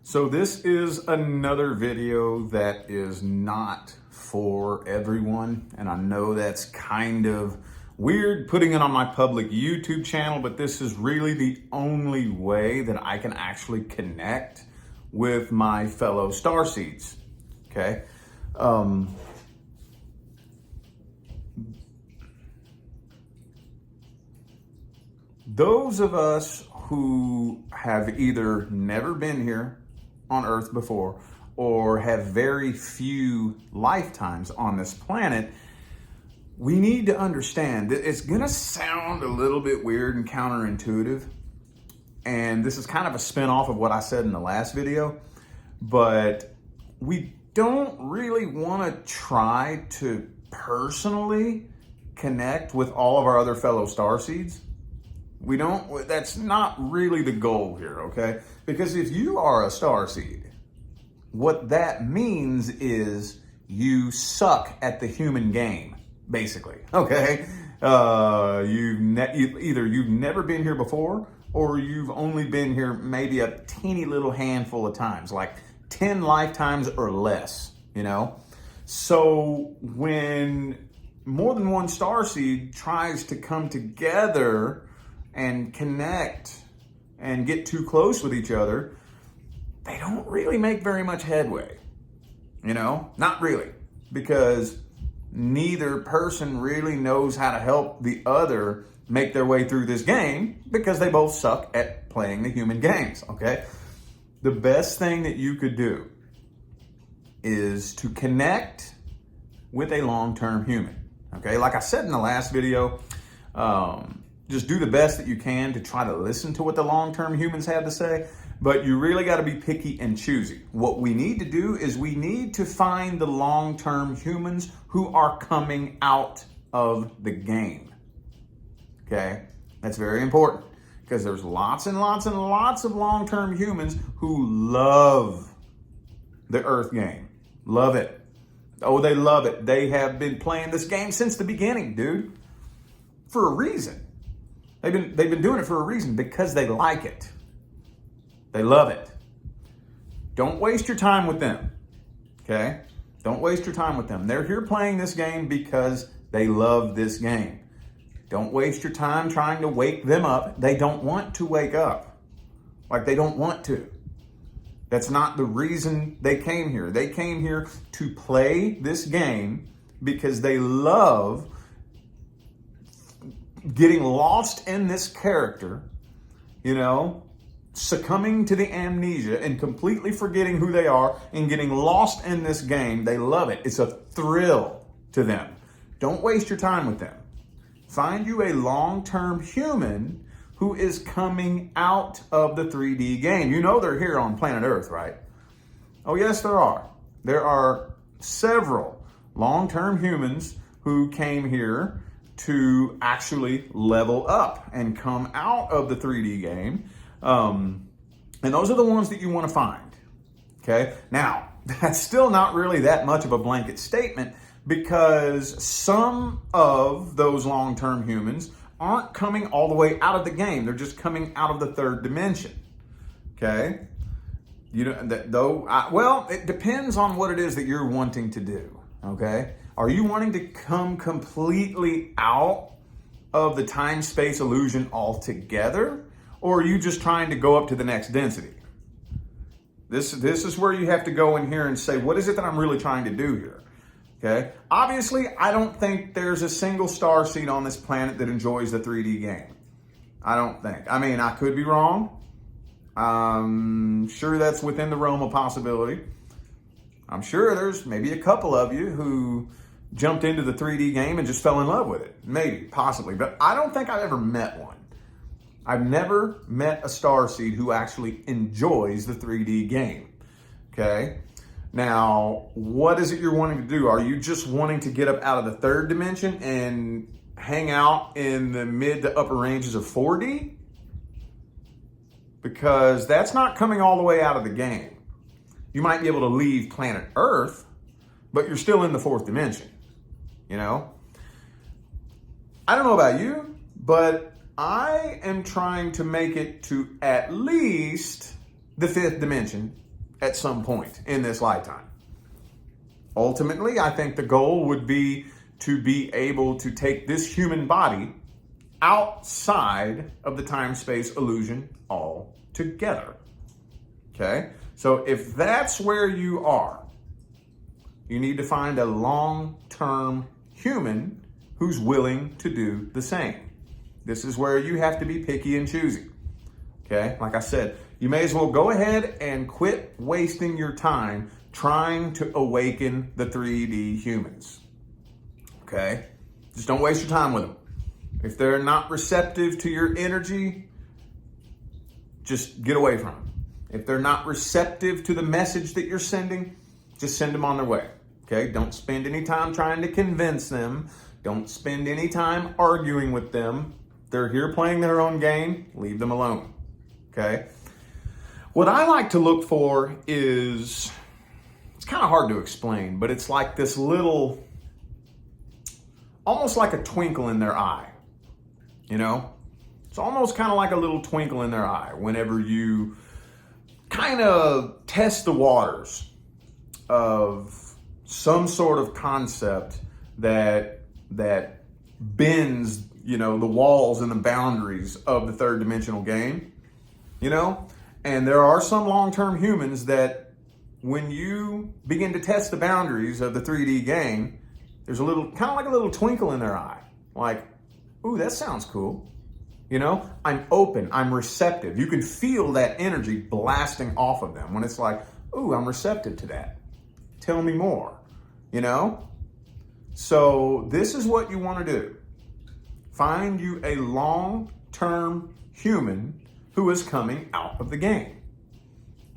So this is another video that is not for everyone, and I know that's kind of weird putting it on my public YouTube channel, but this is really the only way that I can actually connect with my fellow starseeds, okay? Those of us who have either never been here on Earth before or have very few lifetimes on this planet, we need to understand that it's gonna sound a little bit weird and counterintuitive. And this is kind of a spin-off of what I said in the last video, but we don't really wanna try to personally connect with all of our other fellow starseeds. That's not really the goal here, okay? Because if you are a starseed, what that means is you suck at the human game, basically, okay? Either you've never been here before, or you've only been here maybe a teeny little handful of times, like 10 lifetimes or less, you know? So when more than one starseed tries to come together and connect and get too close with each other, they don't really make very much headway. You know, not really, because neither person really knows how to help the other make their way through this game because they both suck at playing the human games, okay? The best thing that you could do is to connect with a long-term human, okay? Like I said in the last video, just do the best that you can to try to listen to what the long-term humans have to say, but you really got to be picky and choosy. What we need to do is we need to find the long-term humans who are coming out of the game, okay? That's very important because there's lots and lots and lots of long-term humans who love the Earth game, love it. Oh, they love it. They have been playing this game since the beginning, dude, for a reason. They've been doing it for a reason, because they like it. They love it. Don't waste your time with them, okay? Don't waste your time with them. They're here playing this game because they love this game. Don't waste your time trying to wake them up. They don't want to wake up. Like, they don't want to. That's not the reason they came here. They came here to play this game because they love getting lost in this character, you know, succumbing to the amnesia and completely forgetting who they are and getting lost in this game. They love it. It's a thrill to them. Don't waste your time with them. Find you a long-term human who is coming out of the 3D game. You know they're here on planet Earth, right? Oh, yes, there are. There are several long-term humans who came here to actually level up and come out of the 3D game. And those are the ones that you want to find, okay? Now, that's still not really that much of a blanket statement, because some of those long-term humans aren't coming all the way out of the game. They're just coming out of the third dimension, okay? You know, well, it depends on what it is that you're wanting to do, okay? Are you wanting to come completely out of the time-space illusion altogether? Or are you just trying to go up to the next density? This is where you have to go in here and say, what is it that I'm really trying to do here? Okay? Obviously, I don't think there's a single starseed on this planet that enjoys the 3D game. I don't think. I mean, I could be wrong. I'm sure that's within the realm of possibility. I'm sure there's maybe a couple of you who jumped into the 3D game and just fell in love with it. Maybe, possibly, but I don't think I've ever met one. I've never met a starseed who actually enjoys the 3D game, okay? Now, what is it you're wanting to do? Are you just wanting to get up out of the third dimension and hang out in the mid to upper ranges of 4D? Because that's not coming all the way out of the game. You might be able to leave planet Earth, but you're still in the fourth dimension, you know? I don't know about you, but I am trying to make it to at least the fifth dimension at some point in this lifetime. Ultimately, I think the goal would be to be able to take this human body outside of the time-space illusion altogether. Okay? So if that's where you are, you need to find a long-term human who's willing to do the same. This is where you have to be picky and choosy. Okay? Like I said, you may as well go ahead and quit wasting your time trying to awaken the 3D humans. Okay? Just don't waste your time with them. If they're not receptive to your energy, just get away from them. If they're not receptive to the message that you're sending, just send them on their way. Okay? Don't spend any time trying to convince them. Don't spend any time arguing with them. They're here playing their own game. Leave them alone. Okay? What I like to look for is, it's kind of hard to explain, but it's like this little, almost like a twinkle in their eye. You know? It's almost kind of like a little twinkle in their eye whenever you kind of test the waters of some sort of concept that bends, you know, the walls and the boundaries of the third dimensional game, you know? And there are some long-term humans that when you begin to test the boundaries of the 3D game, there's a little, kind of like a little twinkle in their eye. Like, ooh, that sounds cool. You know, I'm open, I'm receptive. You can feel that energy blasting off of them when it's like, ooh, I'm receptive to that. Tell me more, you know? So this is what you want to do. Find you a long-term human who is coming out of the game,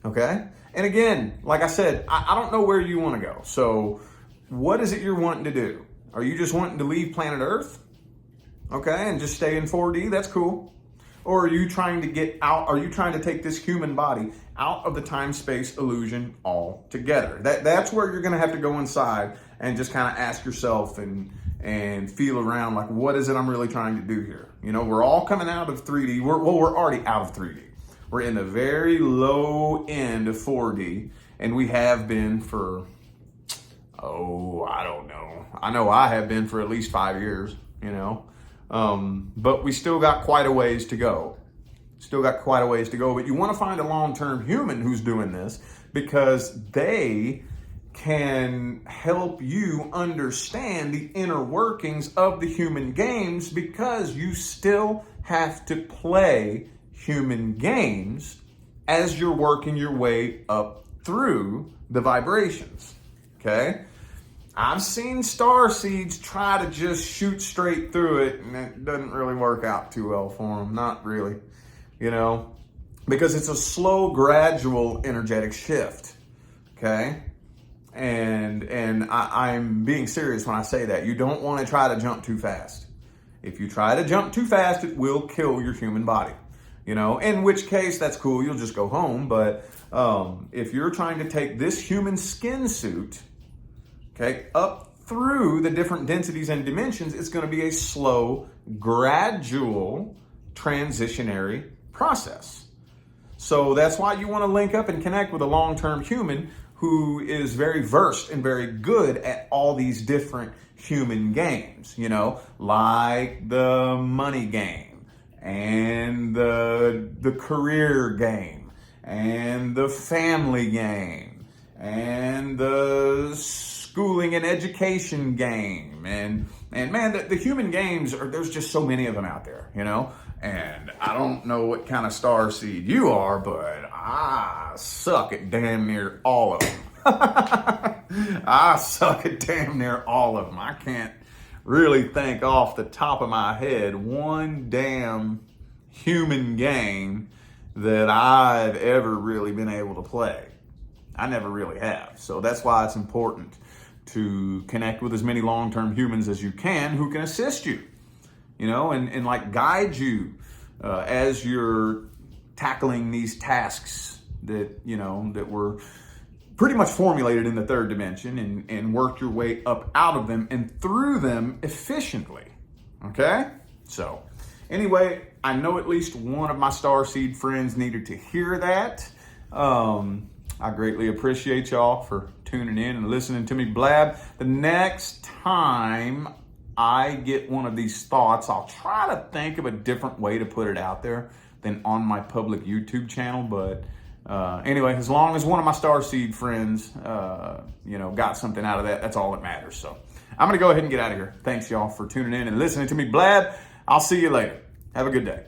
okay? And again, like I said, I don't know where you want to go. So what is it you're wanting to do? Are you just wanting to leave planet Earth? Okay, and just stay in 4D, that's cool. Or are you trying to get out, are you trying to take this human body out of the time-space illusion altogether? That's where you're gonna have to go inside and just kind of ask yourself and feel around like, what is it I'm really trying to do here? You know, we're all coming out of 3D. We're already out of 3D. We're in the very low end of 4D, and we have been for, I don't know. I know I have been for at least 5 years, you know. But we still got quite a ways to go. But you want to find a long-term human who's doing this because they can help you understand the inner workings of the human games, because you still have to play human games as you're working your way up through the vibrations. Okay? I've seen starseeds try to just shoot straight through it, and it doesn't really work out too well for them. Not really, you know, because it's a slow, gradual, energetic shift, okay? And I'm being serious when I say that. You don't want to try to jump too fast. If you try to jump too fast, it will kill your human body, you know, in which case, that's cool. You'll just go home. But if you're trying to take this human skin suit, okay, up through the different densities and dimensions, it's going to be a slow, gradual, transitionary process. So that's why you want to link up and connect with a long-term human who is very versed and very good at all these different human games, you know, like the money game and the career game and the family game and the schooling and education game, and man, the human games there's just so many of them out there, you know. And I don't know what kind of starseed you are, but I suck at damn near all of them. I suck at damn near all of them. I can't really think off the top of my head one damn human game that I've ever really been able to play. I never really have. So that's why it's important to connect with as many long-term humans as you can who can assist you, you know, and like guide you as you're tackling these tasks that, you know, that were pretty much formulated in the third dimension, and work your way up out of them and through them efficiently. Okay? So anyway, I know at least one of my starseed friends needed to hear that. I greatly appreciate y'all for tuning in and listening to me blab. The next time I get one of these thoughts, I'll try to think of a different way to put it out there than on my public YouTube channel. But anyway, as long as one of my starseed friends, got something out of that, that's all that matters. So I'm going to go ahead and get out of here. Thanks, y'all, for tuning in and listening to me blab. I'll see you later. Have a good day.